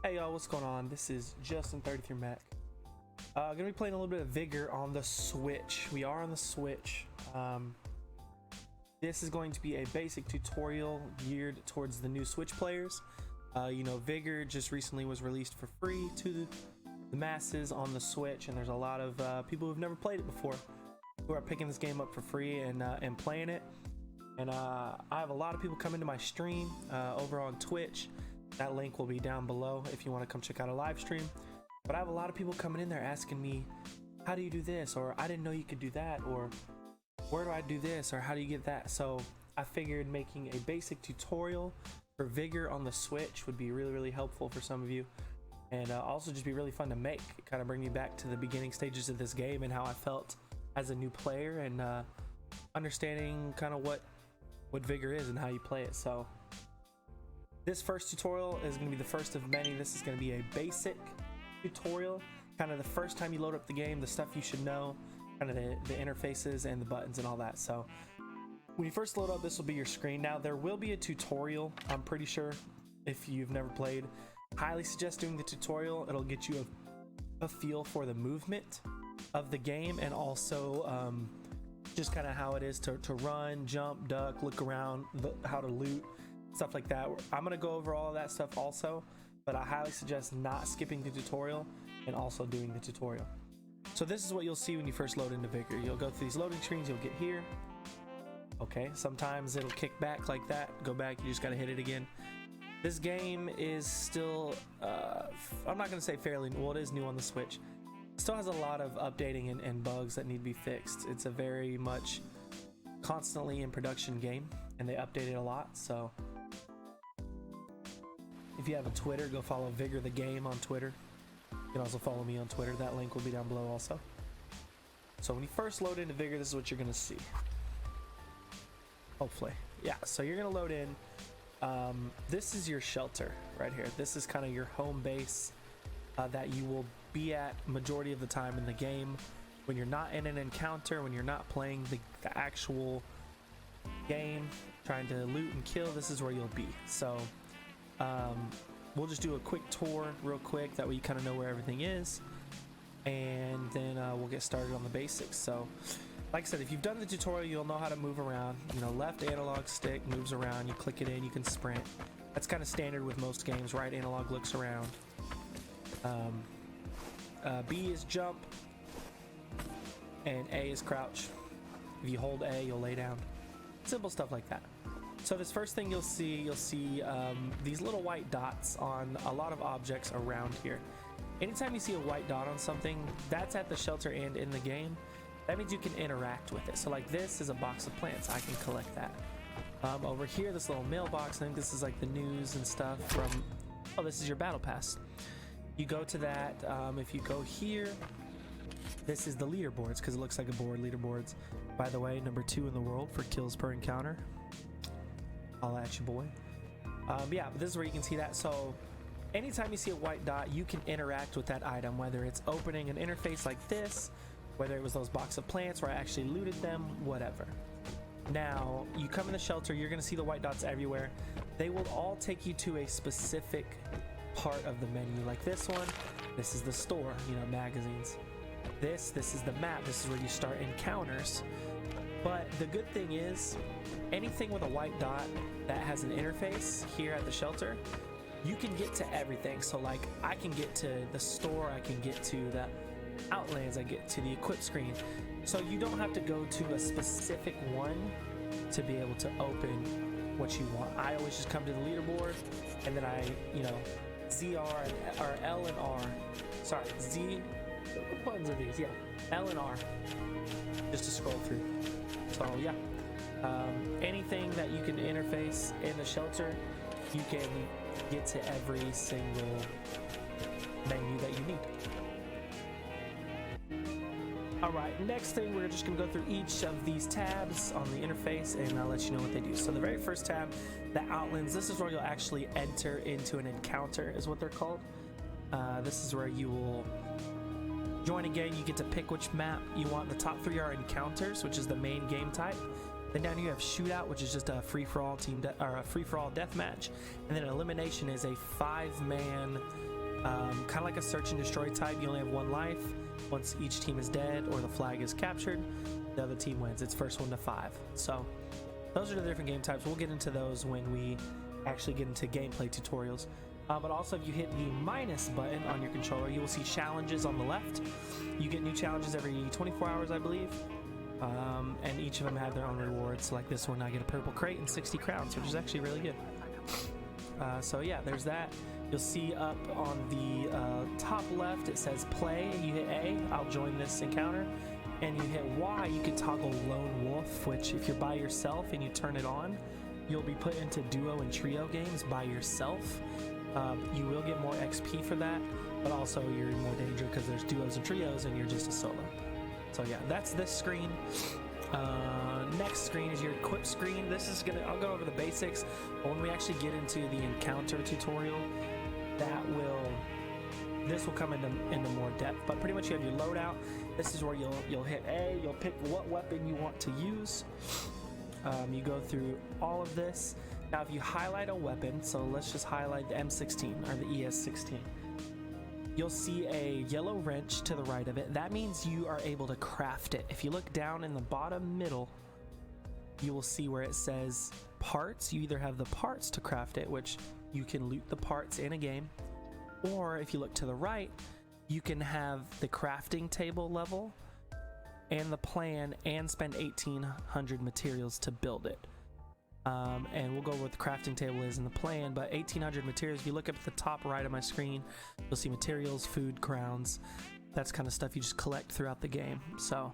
Hey y'all, what's going on? This is Justin33 Mac. Gonna be playing a little bit of Vigor on the Switch. We are on the Switch. This is going to be a basic tutorial geared towards the new Switch players. Vigor just recently was released for free to the masses on the Switch, and there's a lot of people who've never played it before who are picking this game up for free and playing it. And I have a lot of people come into my stream over on Twitch. That link will be down below if you want to come check out a live stream. But I have a lot of people coming in there asking me, how do you do this? Or I didn't know you could do that. Or where do I do this? Or how do you get that? So I figured making a basic tutorial for Vigor on the Switch would be really, really helpful for some of you. And also just be really fun to make. Kind of bring me back to the beginning stages of this game and how I felt as a new player, and understanding kind of what Vigor is and how you play it. So this first tutorial is going to be the first of many. This is going to be a basic tutorial, kind of the first time you load up the game, the stuff you should know, kind of the interfaces and the buttons and all that. So when you first load up, this will be your screen. Now there will be a tutorial, I'm pretty sure, if you've never played. Highly suggest doing the tutorial. It'll get you a feel for the movement of the game, and also just kind of how it is to run, jump, duck, look around, how to loot, stuff like that. I'm gonna go over all of that stuff also, but I highly suggest not skipping the tutorial and also doing the tutorial. So this is what you'll see when you first load into Vigor. You'll go through these loading screens, you'll get here. Okay, sometimes it'll kick back like that, go back, you just gotta hit it again. This game is still, I'm not gonna say fairly, well, it is new on the Switch. Still has a lot of updating and bugs that need to be fixed. It's a very much constantly in production game, and they update it a lot. So if you have a Twitter, go follow Vigor the Game on Twitter. You can also follow me on Twitter. That link will be down below also. So when you first load into Vigor, this is what you're gonna see. Hopefully, yeah. So you're gonna load in. This is your shelter right here. This is kind of your home base that you will be at majority of the time in the game. When you're not in an encounter, when you're not playing the actual game, trying to loot and kill, this is where you'll be. So we'll just do a quick tour real quick, that way you kind of know where everything is, and then we'll get started on the basics. So like I said, if you've done the tutorial, you'll know how to move around. Left analog stick moves around, you click it in, you can sprint. That's kind of standard with most games. Right analog looks around. B is jump, and A is crouch. If you hold A, you'll lay down. Simple stuff like that. So this first thing you'll see these little white dots on a lot of objects around here. Anytime you see a white dot on something, that's at the shelter and in the game. That means you can interact with it. So like this is a box of plants. I can collect that. Over here, this little mailbox, I think this is like the news and stuff from, oh, this is your battle pass. You go to that. If you go here, this is the leaderboards, because it looks like a board. Leaderboards, by the way, number 2 in the world for kills per encounter. I'll at you, boy. Yeah, but this is where you can see that. So anytime you see a white dot, you can interact with that item, whether it's opening an interface like this, whether it was those box of plants where I actually looted them, whatever. Now you come in the shelter, you're going to see the white dots everywhere. They will all take you to a specific part of the menu. Like this one, this is the store, magazines. This is the map. This is where you start encounters. But the good thing is, anything with a white dot that has an interface here at the shelter, you can get to everything. So like I can get to the store, I can get to the Outlands, I get to the equip screen. So you don't have to go to a specific one to be able to open what you want. I always just come to the leaderboard, and then I, ZR or L and R. Sorry, Z. What buttons are these? Yeah, L and R, just to scroll through. So yeah, anything that you can interface in the shelter, you can get to every single menu that you need. Alright, next thing, we're just going to go through each of these tabs on the interface, and I'll let you know what they do. So the very first tab, the Outlands, this is where you'll actually enter into an encounter, is what they're called. This is where you will join a game. You get to pick which map you want. The top 3 are encounters, which is the main game type. Then down here you have Shootout, which is just a free-for-all team or a free-for-all deathmatch. And then Elimination is a 5-man Kind of like a search and destroy type. You only have one life. Once each team is dead or the flag is captured, the other team wins. It's first one to 5. So those are the different game types. We'll get into those when we actually get into gameplay tutorials. But also, if you hit the minus button on your controller, you will see challenges on the left. You get new challenges every 24 hours, I believe. And each of them have their own rewards. Like this one, I get a purple crate and 60 crowns, which is actually really good. So yeah, there's that. You'll see up on the top left, it says play. You hit A, I'll join this encounter. And you hit Y, you can toggle Lone Wolf, which if you're by yourself and you turn it on, you'll be put into duo and trio games by yourself. You will get more XP for that, but also you're in more danger because there's duos and trios and you're just a solo. So yeah, that's this screen. Next screen is your equip screen. I'll go over the basics, but when we actually get into the encounter tutorial, this will come into more depth. But pretty much you have your loadout. This is where you'll hit A, you'll pick what weapon you want to use. You go through all of this. Now if you highlight a weapon, so let's just highlight the M16 or the ES16, you'll see a yellow wrench to the right of it. That means you are able to craft it. If you look down in the bottom middle, you will see where it says parts. You either have the parts to craft it, which you can loot the parts in a game, or if you look to the right, you can have the crafting table level and the plan and spend 1,800 materials to build it. And we'll go over what the crafting table is in the plan, but 1,800 materials. If you look up at the top right of my screen, you'll see materials, food, crowns. That's kind of stuff you just collect throughout the game. So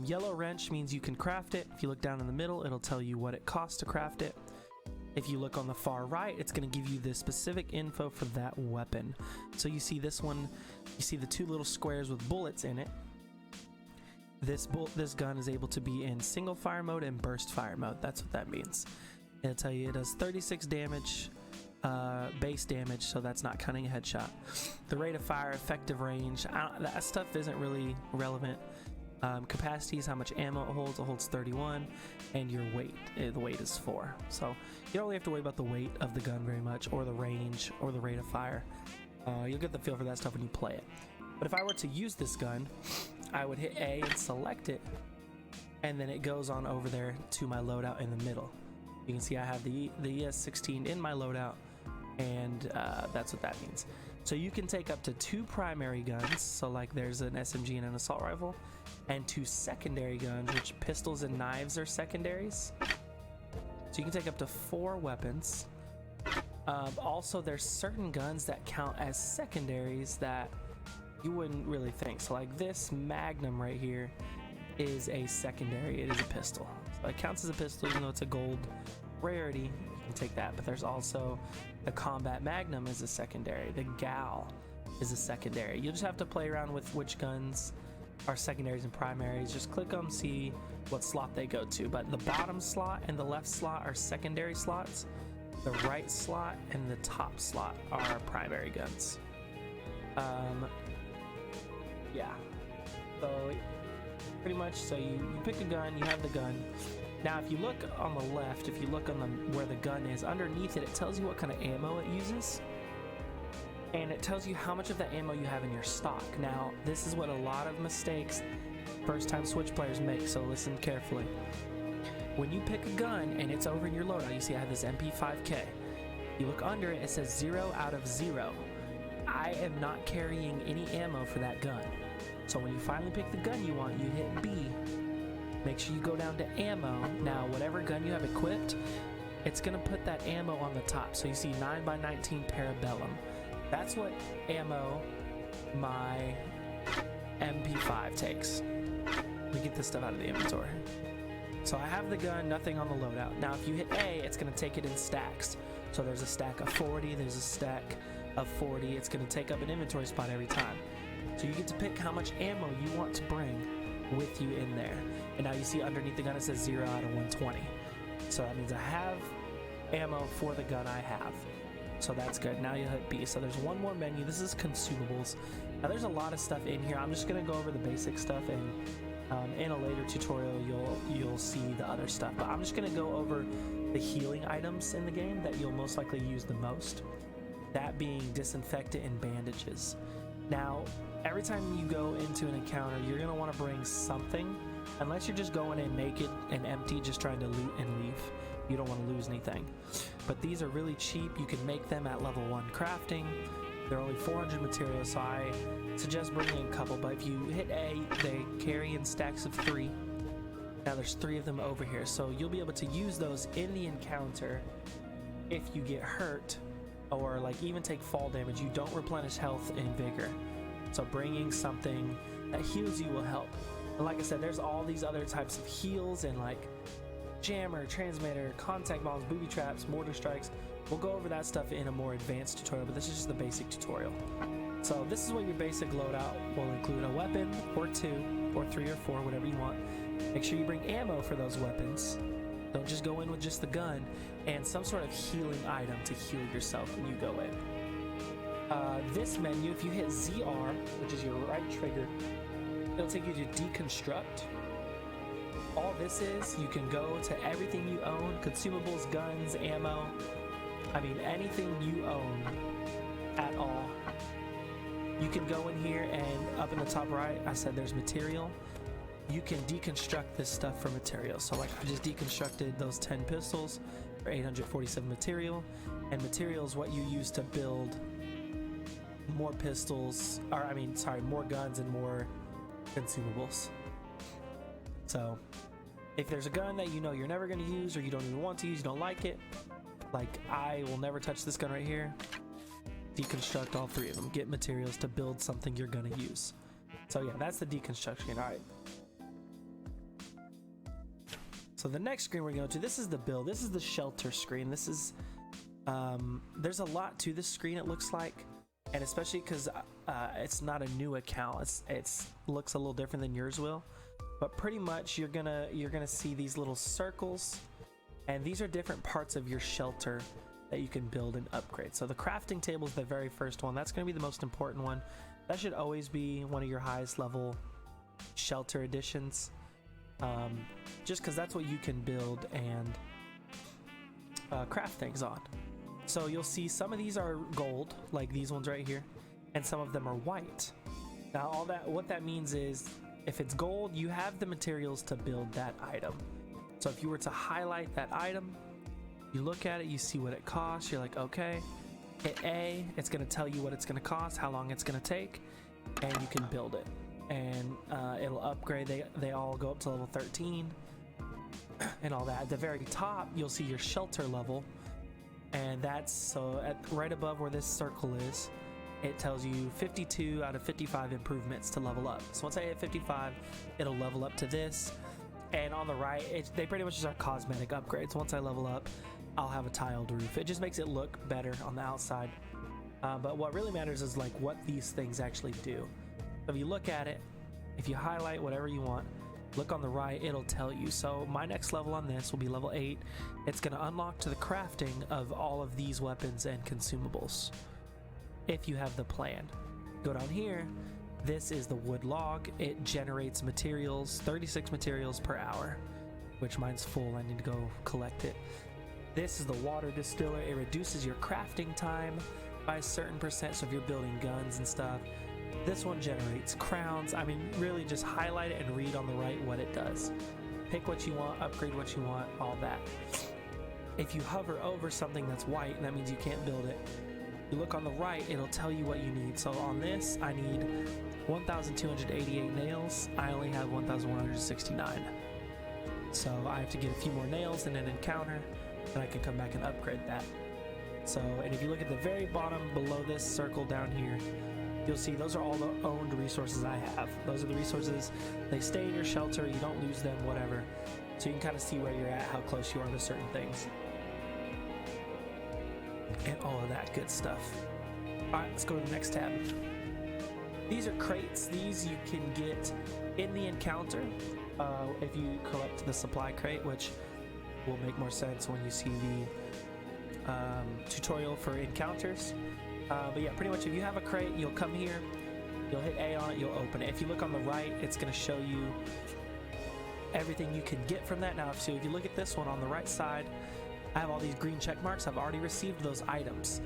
yellow wrench means you can craft it. If you look down in the middle, it'll tell you what it costs to craft it. If you look on the far right, it's going to give you the specific info for that weapon. So you see this one, you see the 2 little squares with bullets in it. This gun is able to be in single fire mode and burst fire mode. That's what that means. It'll tell you it does 36 damage, base damage, so that's not counting a headshot. The rate of fire, effective range, that stuff isn't really relevant. Capacity is how much ammo it holds 31, and your weight, the weight is 4. So you don't really have to worry about the weight of the gun very much, or the range, or the rate of fire. You'll get the feel for that stuff when you play it. But if I were to use this gun, I would hit A and select it, and then it goes on over there to my loadout in the middle. You can see I have the ES16 in my loadout, and that's what that means. So you can take up to 2 primary guns, so like there's an SMG and an assault rifle, and 2 secondary guns, which pistols and knives are secondaries. So you can take up to 4 weapons. Also, there's certain guns that count as secondaries that you wouldn't really think. So like this Magnum right here is a secondary. It is a pistol. So it counts as a pistol even though it's a gold rarity. You can take that. But there's also the Combat Magnum is a secondary. The Gal is a secondary. You'll just have to play around with which guns are secondaries and primaries. Just click them, see what slot they go to. But the bottom slot and the left slot are secondary slots. The right slot and the top slot are primary guns. Yeah, so pretty much, so you pick a gun, you have the gun. Now if you look on the left, if you look on where the gun is, underneath it, it tells you what kind of ammo it uses, and it tells you how much of that ammo you have in your stock. Now this is what a lot of mistakes first time Switch players make, so listen carefully. When you pick a gun and it's over in your loadout, you see I have this MP5K. You look under it, it says 0 out of 0. I am not carrying any ammo for that gun. So when you finally pick the gun you want, you hit B. Make sure you go down to ammo. Now, whatever gun you have equipped, it's gonna put that ammo on the top. So you see 9x19 Parabellum. That's what ammo my MP5 takes. Let me get this stuff out of the inventory. So I have the gun, nothing on the loadout. Now if you hit A, it's gonna take it in stacks. So there's a stack of 40, there's a stack of 40. It's gonna take up an inventory spot every time. So you get to pick how much ammo you want to bring with you in there. And now you see underneath the gun it says 0 out of 120. So that means I have ammo for the gun I have. So that's good. Now you hit B. So there's one more menu. This is consumables. Now there's a lot of stuff in here. I'm just gonna go over the basic stuff, and in a later tutorial you'll see the other stuff. But I'm just gonna go over the healing items in the game that you'll most likely use the most. that being disinfectant and bandages. Now, every time you go into an encounter, you're going to want to bring something, unless you're just going in naked and empty, just trying to loot and leave. You don't want to lose anything. But these are really cheap. You can make them at level 1 crafting. They're only 400 materials, so I suggest bringing a couple. But if you hit A, they carry in stacks of 3. Now there's 3 of them over here, so you'll be able to use those in the encounter if you get hurt, or like even take fall damage. You don't replenish health in Vigor, so bringing something that heals you will help. And like I said, there's all these other types of heals and like jammer, transmitter, contact bombs, booby traps, mortar strikes. We'll go over that stuff in a more advanced tutorial, but this is just the basic tutorial. So this is what your basic loadout will include: a weapon or 2 or 3 or 4, whatever you want. Make sure you bring ammo for those weapons. Don't just go in with just the gun, and some sort of healing item to heal yourself when you go in. This menu, if you hit ZR, which is your right trigger, it'll take you to Deconstruct. All this is, you can go to everything you own: consumables, guns, ammo. I mean, anything you own at all. You can go in here, and up in the top right, I said there's material. You can deconstruct this stuff for material. So like I just deconstructed those 10 pistols for 847 material, and material is what you use to build more pistols, or I mean, sorry, more guns and more consumables. So if there's a gun that you know you're never going to use, or you don't even want to use, you don't like it, like I will never touch this gun right here, deconstruct all 3 of them, get materials to build something you're going to use. So yeah, that's the deconstruction. All right. So the next screen we're going to, this is the build. This is the shelter screen. This is, there's a lot to this screen, it looks like. And especially because it's not a new account. It's looks a little different than yours will. But pretty much you're gonna see these little circles, and these are different parts of your shelter that you can build and upgrade. So the crafting table is the very first one. That's gonna be the most important one. That should always be one of your highest level shelter additions. Just because that's what you can build and craft things on. So you'll see some of these are gold, like these ones right here, and some of them are white. Now what that means is, if it's gold, you have the materials to build that item. So if you were to highlight that item, you look at it, you see what it costs, you're like, okay, hit A, it's going to tell you what it's going to cost, how long it's going to take, and you can build it. And it'll upgrade. They all go up to level 13 and all that. At the very top, you'll see your shelter level, and that's so right above where this circle is. It tells you 52 out of 55 improvements to level up. So once I hit 55, it'll level up to this. And on the right, they pretty much just are cosmetic upgrades. Once I level up, I'll have a tiled roof. It just makes it look better on the outside. But what really matters is like what these things actually do. So if you look at it, if you highlight whatever you want, look on the right, it'll tell you. So my next level on this will be level 8. It's going to unlock to the crafting of all of these weapons and consumables, if you have the plan. Go down here, this is the wood log. It generates materials, 36 materials per hour, which mine's full. I need to go collect it. This is the water distiller. It reduces your crafting time by a certain percent. So if you're building guns and stuff, this one generates crowns. I mean, really just highlight it and read on the right what it does. Pick what you want, upgrade what you want, all that. If you hover over something that's white, that means you can't build it. You look on the right, it'll tell you what you need. So on this, I need 1,288 nails. I only have 1,169. So I have to get a few more nails in an encounter, and I can come back and upgrade that. So, and if you look at the very bottom below this circle down here, you'll see those are all the owned resources I have. Those are the resources. They stay in your shelter. You don't lose them, whatever. So you can kind of see where you're at, how close you are to certain things, and all of that good stuff. All right, let's go to the next tab. These are crates. These you can get in the encounter if you collect the supply crate, which will make more sense when you see the tutorial for encounters. But yeah, pretty much if you have a crate, you'll come here, you'll hit A on it, you'll open it. If you look on the right, it's going to show you everything you can get from that. Now, so if you look at this one on the right side, I have all these green check marks. I've already received those items.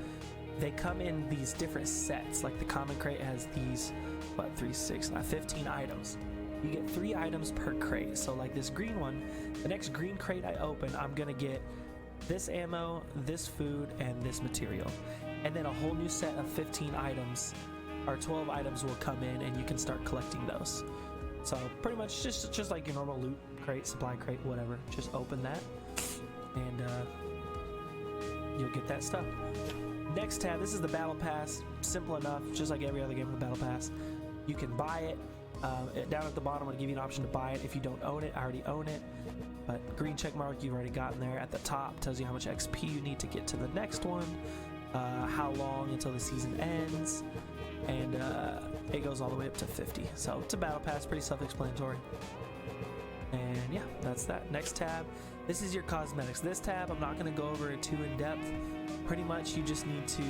they come in these different sets. Like the common crate has these, what, 3, 6, 9, 15 items. You get 3 items per crate. So like this green one, the next green crate I open, I'm gonna get this ammo, this food, and this material. And then a whole new set of 15 items, or 12 items will come in, and you can start collecting those. So pretty much just like your normal loot crate, supply crate, whatever. Just open that, and you'll get that stuff. Next tab, this is the battle pass. Simple enough, just like every other game with the battle pass. You can buy it. Down at the bottom, I'll give you an option to buy it if you don't own it. I already own it, but green check mark, you've already gotten there. At the top tells you how much XP you need to get to the next one, how long until the season ends, and it goes all the way up to 50. So it's a battle pass, pretty self-explanatory. And yeah, that's that. Next tab, this is your cosmetics. This tab, I'm not going to go over it too in depth. Pretty much you just need to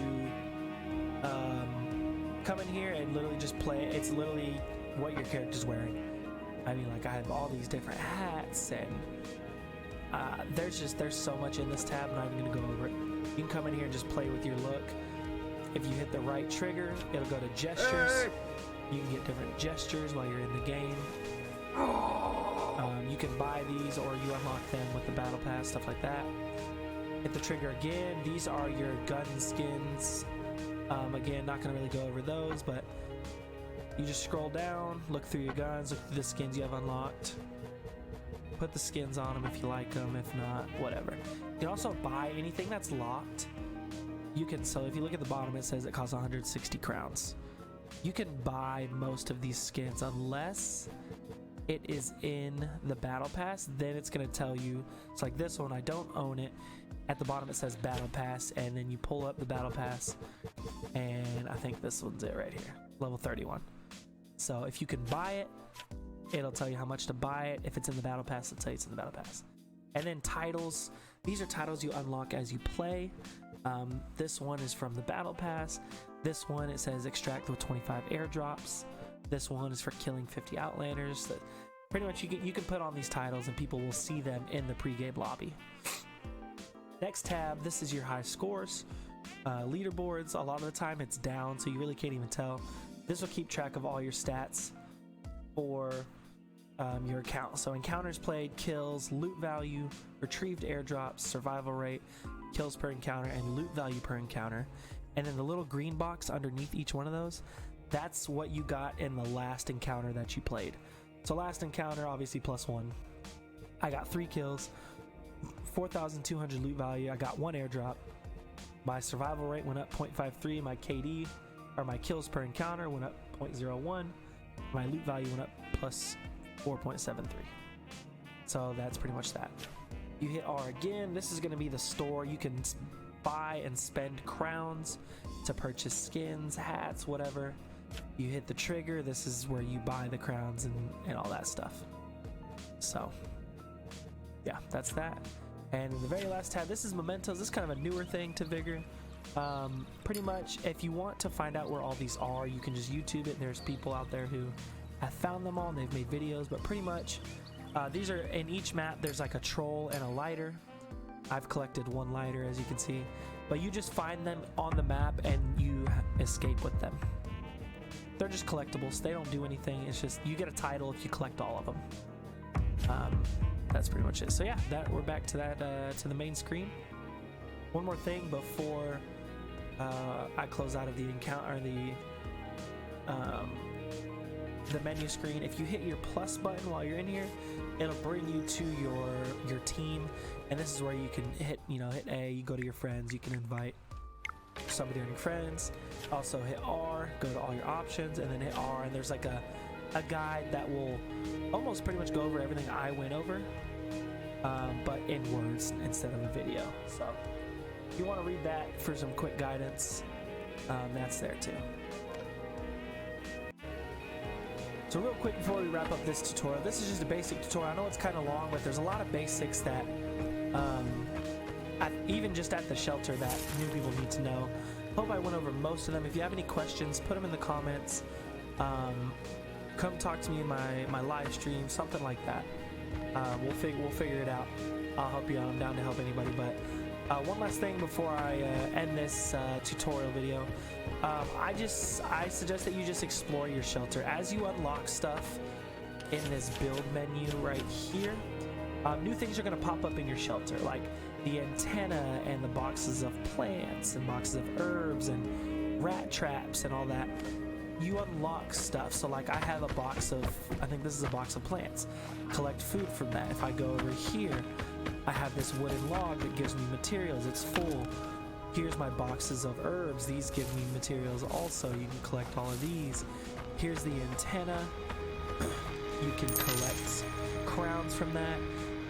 come in here and literally just play it. It's literally what your character's wearing. I mean, like, I have all these different hats, and there's so much in this tab. I'm not even gonna go over it. You can come in here and just play with your look. If you hit the right trigger, it'll go to gestures. Hey! You can get different gestures while you're in the game. You can buy these, or you unlock them with the battle pass, stuff like that. Hit the trigger again. These are your gun skins. Again, not gonna really go over those, but you just scroll down, look through your guns, look through the skins you have unlocked. Put the skins on them if you like them, if not, whatever. You can also buy anything that's locked. You can, so if you look at the bottom, it says it costs 160 crowns. You can buy most of these skins unless it is in the battle pass. Then it's going to tell you, it's like this one, I don't own it. At the bottom it says battle pass, and then you pull up the battle pass, and I think this one's it right here, level 31. So if you can buy it, it'll tell you how much to buy it. If it's in the battle pass, it'll tell you it's in the battle pass. And then titles, these are titles you unlock as you play. This one is from the battle pass. This one, it says extract with 25 airdrops. This one is for killing 50 outlanders. That pretty much you can put on these titles and people will see them in the pregame lobby. Next tab, this is your high scores. Leaderboards, a lot of the time it's down, so you really can't even tell. This will keep track of all your stats for your account. So encounters played, kills, loot value, retrieved airdrops, survival rate, kills per encounter, and loot value per encounter. And then the little green box underneath each one of those, that's what you got in the last encounter that you played. So last encounter, obviously +1. I got 3 kills, 4,200 loot value. I got 1 airdrop. My survival rate went up 0.53. My KD, or my kills per encounter, went up 0.01. My loot value went up plus 4.73. So that's pretty much that. You hit R again. This is going to be the store. You can buy and spend crowns to purchase skins, hats, whatever. You hit the trigger. This is where you buy the crowns and all that stuff. So yeah, that's that. And in the very last tab, this is mementos. This is kind of a newer thing to Vigor. Pretty much, if you want to find out where all these are, you can just YouTube it. There's people out there who have found them all and they've made videos, but pretty much these are in each map. There's like a troll and a lighter. I've collected 1 lighter, as you can see, but you just find them on the map and you escape with them. They're just collectibles. They don't do anything. It's just you get a title if you collect all of them. That's pretty much it. So yeah, we're back to that to the main screen. One more thing before I close out of the encounter, the menu screen. If you hit your plus button while you're in here, it'll bring you to your team, and this is where you can hit A. You go to your friends. You can invite somebody on your friends. Also hit R, go to all your options, and then hit R, and there's like a guide that will almost pretty much go over everything I went over, but in words instead of a video. So if you want to read that for some quick guidance, that's there too. So real quick before we wrap up this tutorial, this is just a basic tutorial. I know it's kind of long, but there's a lot of basics that even just at the shelter that new people need to know. Hope I went over most of them. If you have any questions, put them in the comments. Come talk to me in my live stream, something like that. We'll figure it out. I'll help you out. I'm down to help anybody, but One last thing before I end this tutorial video. I suggest that you just explore your shelter. As you unlock stuff in this build menu right here, new things are going to pop up in your shelter, like the antenna and the boxes of plants and boxes of herbs and rat traps and all that. You unlock stuff. So like I have a box of, I think this is a box of plants. Collect food from that. If I go over here, I have this wooden log that gives me materials. It's full. Here's my boxes of herbs. These give me materials also. You can collect all of these. Here's the antenna. You can collect crowns from that.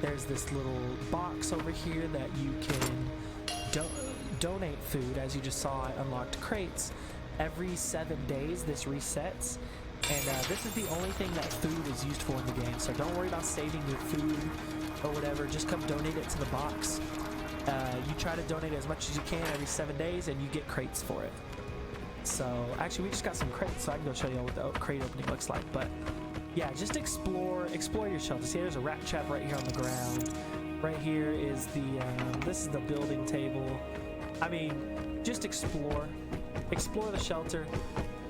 There's this little box over here that you can donate food. As you just saw, I unlocked crates. Every 7 days this resets, and this is the only thing that food is used for in the game, so don't worry about saving your food or whatever. Just come donate it to the box. You try to donate as much as you can every 7 days and you get crates for it. So actually we just got some crates, so I can go show you what the crate opening looks like. But yeah, just explore your shelter. See, there's a rat trap right here on the ground. Right here is the this is the building table. I mean, just explore the shelter.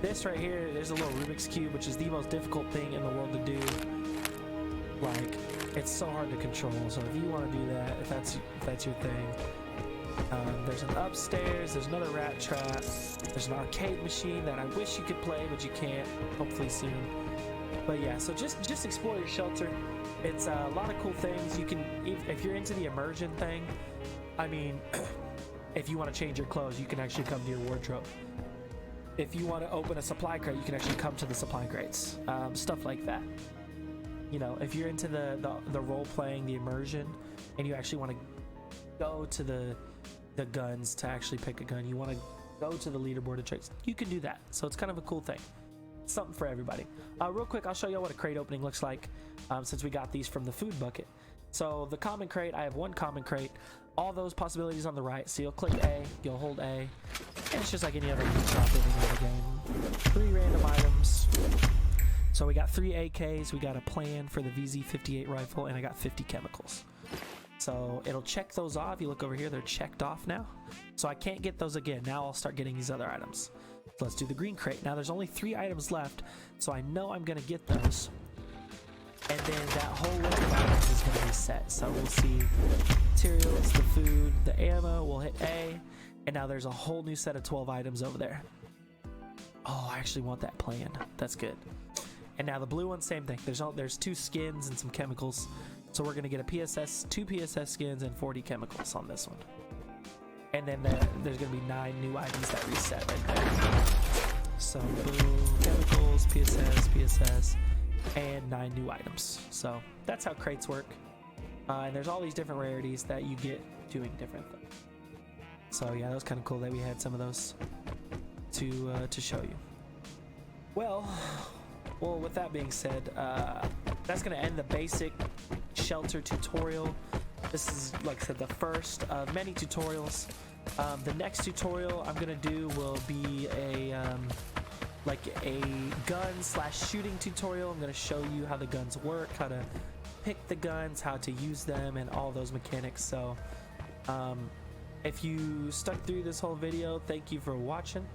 This right here, there's a little Rubik's Cube, which is the most difficult thing in the world to do. Like, it's so hard to control. So if you want to do that, if that's your thing, there's an upstairs, there's another rat trap, there's an arcade machine that I wish you could play, but you can't, hopefully soon. But yeah, so just explore your shelter. It's a lot of cool things. You can, if you're into the immersion thing, I mean, if you want to change your clothes, you can actually come to your wardrobe. If you want to open a supply crate, you can actually come to the supply crates. Stuff like that. You know, if you're into the role playing, the immersion, and you actually want to go to the guns to actually pick a gun, you want to go to the leaderboard to trade, you can do that. So it's kind of a cool thing. It's something for everybody. Real quick, I'll show you what a crate opening looks like, since we got these from the food bucket. So the common crate, I have one common crate. All those possibilities on the right. So you'll click A, you'll hold A, and it's just like any other loot shop in any other game. 3 random items. So we got 3 AKs, we got a plan for the VZ58 rifle, and I got 50 chemicals. So it'll check those off. You look over here, they're checked off now. So I can't get those again. Now I'll start getting these other items. So let's do the green crate. Now there's only 3 items left, so I know I'm gonna get those. And then that whole list of items is going to be set. So we'll see materials, the food, the ammo. We'll hit A, and now there's a whole new set of 12 items over there. Oh, I actually want that plan. That's good. And now the blue one, same thing. There's 2 skins and some chemicals. So we're going to get a PSS, 2 PSS skins, and 40 chemicals on this one. And then there's going to be 9 new items that reset right there. So boom, chemicals, PSS. And 9 new items. So that's how crates work. And there's all these different rarities that you get doing different things. So yeah, that was kind of cool that we had some of those to show you. Well, with that being said, that's going to end the basic shelter tutorial. This is, like I said, the first of many tutorials. The next tutorial I'm going to do will be like a gun/shooting tutorial. I'm going to show you how the guns work, how to pick the guns, how to use them, and all those mechanics. So if you stuck through this whole video, thank you for watching.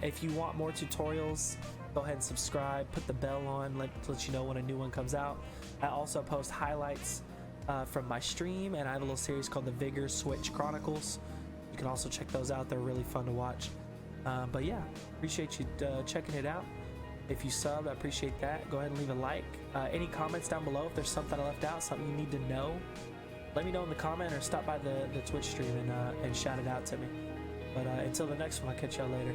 If you want more tutorials, go ahead and subscribe, put the bell on, let you know when a new one comes out. I also post highlights from my stream, and I have a little series called the Vigor Switch Chronicles. You can also check those out. They're really fun to watch. But yeah, appreciate you checking it out. If you sub, I appreciate that. Go ahead and leave a like. Any comments down below, if there's something I left out, something you need to know, let me know in the comment, or stop by the Twitch stream and shout it out to me. But until the next one, I'll catch y'all later.